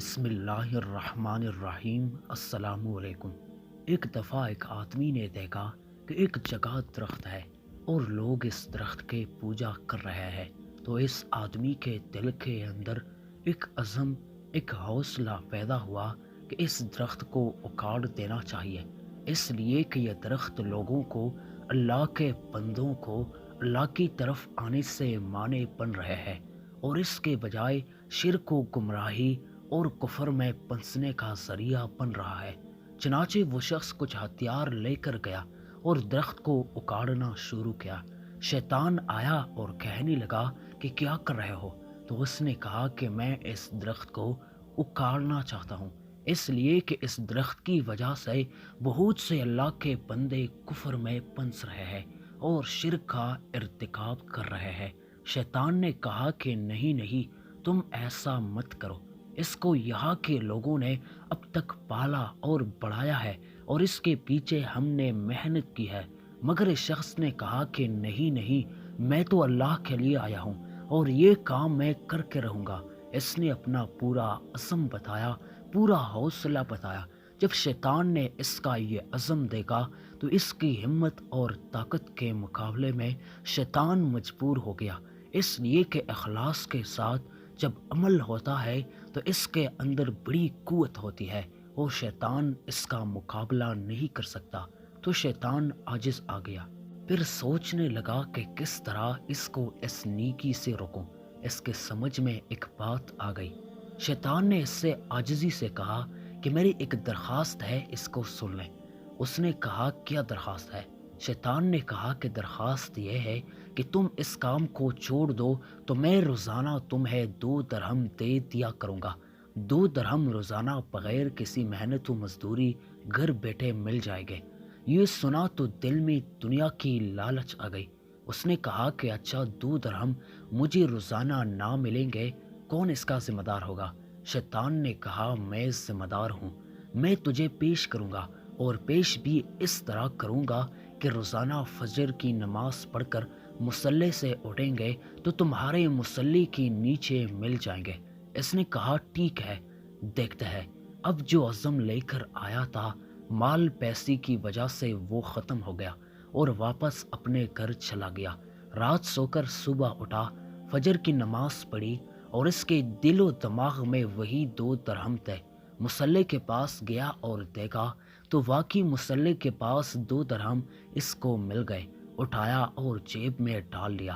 بسم اللہ الرحمن الرحیم۔ السلام علیکم۔ ایک دفعہ ایک آدمی نے دیکھا کہ ایک جگہ درخت ہے اور لوگ اس درخت کے پوجا کر رہے ہیں، تو اس آدمی کے دل کے اندر ایک عزم، ایک حوصلہ پیدا ہوا کہ اس درخت کو اکھاڑ دینا چاہیے، اس لیے کہ یہ درخت لوگوں کو، اللہ کے بندوں کو اللہ کی طرف آنے سے مانے بن رہے ہیں اور اس کے بجائے شرک و گمراہی اور کفر میں پھنسنے کا ذریعہ بن رہا ہے۔ چنانچہ وہ شخص کچھ ہتھیار لے کر گیا اور درخت کو اکھاڑنا شروع کیا۔ شیطان آیا اور کہنے لگا کہ کیا کر رہے ہو؟ تو اس نے کہا کہ میں اس درخت کو اکھاڑنا چاہتا ہوں، اس لیے کہ اس درخت کی وجہ سے بہت سے اللہ کے بندے کفر میں پھنس رہے ہیں اور شرک کا ارتکاب کر رہے ہیں۔ شیطان نے کہا کہ نہیں، تم ایسا مت کرو، اس کو یہاں کے لوگوں نے اب تک پالا اور بڑھایا ہے اور اس کے پیچھے ہم نے محنت کی ہے۔ مگر اس شخص نے کہا کہ نہیں، میں تو اللہ کے لیے آیا ہوں اور یہ کام میں کر کے رہوں گا۔ اس نے اپنا پورا عزم بتایا، پورا حوصلہ بتایا۔ جب شیطان نے اس کا یہ عزم دیکھا تو اس کی ہمت اور طاقت کے مقابلے میں شیطان مجبور ہو گیا، اس لیے کہ اخلاص کے ساتھ جب عمل ہوتا ہے تو اس کے اندر بڑی قوت ہوتی ہے اور شیطان اس کا مقابلہ نہیں کر سکتا۔ تو شیطان عاجز آ گیا، پھر سوچنے لگا کہ کس طرح اس کو اس نیکی سے روکوں۔ اس کے سمجھ میں ایک بات آ گئی۔ شیطان نے اس سے عاجزی سے کہا کہ میری ایک درخواست ہے، اس کو سن لیں۔ اس نے کہا کیا درخواست ہے؟ شیطان نے کہا کہ درخواست یہ ہے کہ تم اس کام کو چھوڑ دو تو میں روزانہ تمہیں 2 درہم دے دیا کروں گا۔ 2 درہم روزانہ بغیر کسی محنت و مزدوری گھر بیٹھے مل جائے گے۔ یہ سنا تو دل میں دنیا کی لالچ آ گئی۔ اس نے کہا کہ اچھا 2 درہم مجھے روزانہ نہ ملیں گے، کون اس کا ذمہ دار ہوگا؟ شیطان نے کہا میں ذمہ دار ہوں، میں تجھے پیش کروں گا اور پیش بھی اس طرح کروں گا کہ روزانہ فجر کی نماز پڑھ کر مصلی سے اٹھیں گے تو تمہارے مصلی کے نیچے مل جائیں گے۔ اس نے کہا ٹھیک ہے، دیکھتے ہیں۔ اب جو عزم لے کر آیا تھا، مال پیسے کی وجہ سے وہ ختم ہو گیا اور واپس اپنے گھر چلا گیا۔ رات سو کر صبح اٹھا، فجر کی نماز پڑھی اور اس کے دل و دماغ میں وہی 2 درہم تھے۔ مصلی کے پاس گیا اور دیکھا تو واقعی مصلی کے پاس 2 درہم اس کو مل گئے۔ اٹھایا اور جیب میں ڈال لیا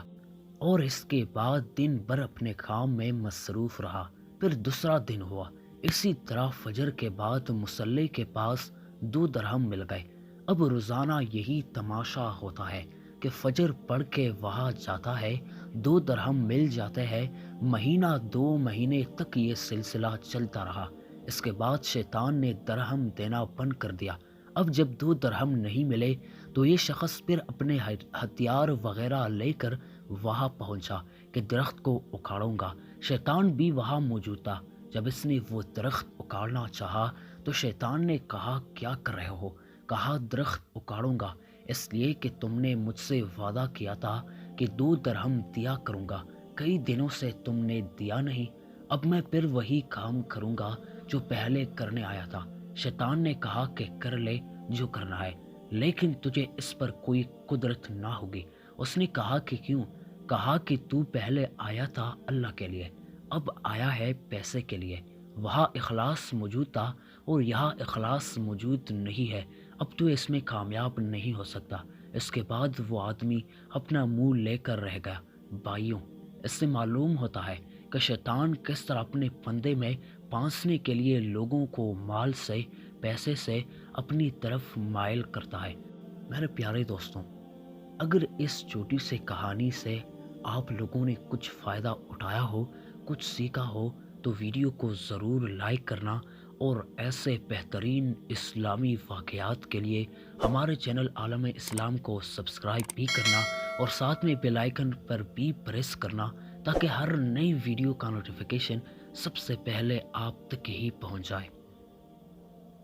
اور اس کے بعد دن بھر اپنے کام میں مصروف رہا۔ پھر دوسرا دن ہوا، اسی طرح فجر کے بعد مصلی کے پاس 2 درہم مل گئے۔ اب روزانہ یہی تماشا ہوتا ہے کہ فجر پڑھ کے وہاں جاتا ہے، 2 درہم مل جاتے ہیں۔ مہینہ 2 مہینے تک یہ سلسلہ چلتا رہا۔ اس کے بعد شیطان نے درہم دینا بند کر دیا۔ اب جب 2 درہم نہیں ملے تو یہ شخص پھر اپنے ہتھیار وغیرہ لے کر وہاں پہنچا کہ درخت کو اکھاڑوں گا۔ شیطان بھی وہاں موجود تھا۔ جب اس نے وہ درخت اکھاڑنا چاہا تو شیطان نے کہا کیا کر رہے ہو؟ کہا درخت اکھاڑوں گا اس لیے کہ تم نے مجھ سے وعدہ کیا تھا کہ 2 درہم دیا کروں گا، کئی دنوں سے تم نے دیا نہیں۔ اب میں پھر وہی کام کروں گا جو پہلے کرنے آیا تھا۔ شیطان نے کہا کہ کر لے جو کرنا ہے، لیکن تجھے اس پر کوئی قدرت نہ ہوگی۔ اس نے کہا کہ کیوں؟ کہا کہ تو پہلے آیا تھا اللہ کے لیے، اب آیا ہے پیسے کے لیے۔ وہاں اخلاص موجود تھا اور یہاں اخلاص موجود نہیں ہے، اب تو اس میں کامیاب نہیں ہو سکتا۔ اس کے بعد وہ آدمی اپنا منہ لے کر رہ گیا۔ بھائیوں، اس سے معلوم ہوتا ہے کہ شیطان کس طرح اپنے پندے میں پھانسنے کے لیے لوگوں کو مال سے، پیسے سے اپنی طرف مائل کرتا ہے۔ میرے پیارے دوستوں، اگر اس چھوٹی سی کہانی سے آپ لوگوں نے کچھ فائدہ اٹھایا ہو، کچھ سیکھا ہو، تو ویڈیو کو ضرور لائک کرنا اور ایسے بہترین اسلامی واقعات کے لیے ہمارے چینل عالم اسلام کو سبسکرائب بھی کرنا اور ساتھ میں بیل آئیکن پر بھی پریس کرنا تاکہ ہر نئی ویڈیو کا نوٹیفیکیشن سب سے پہلے آپ تک ہی پہنچ جائے۔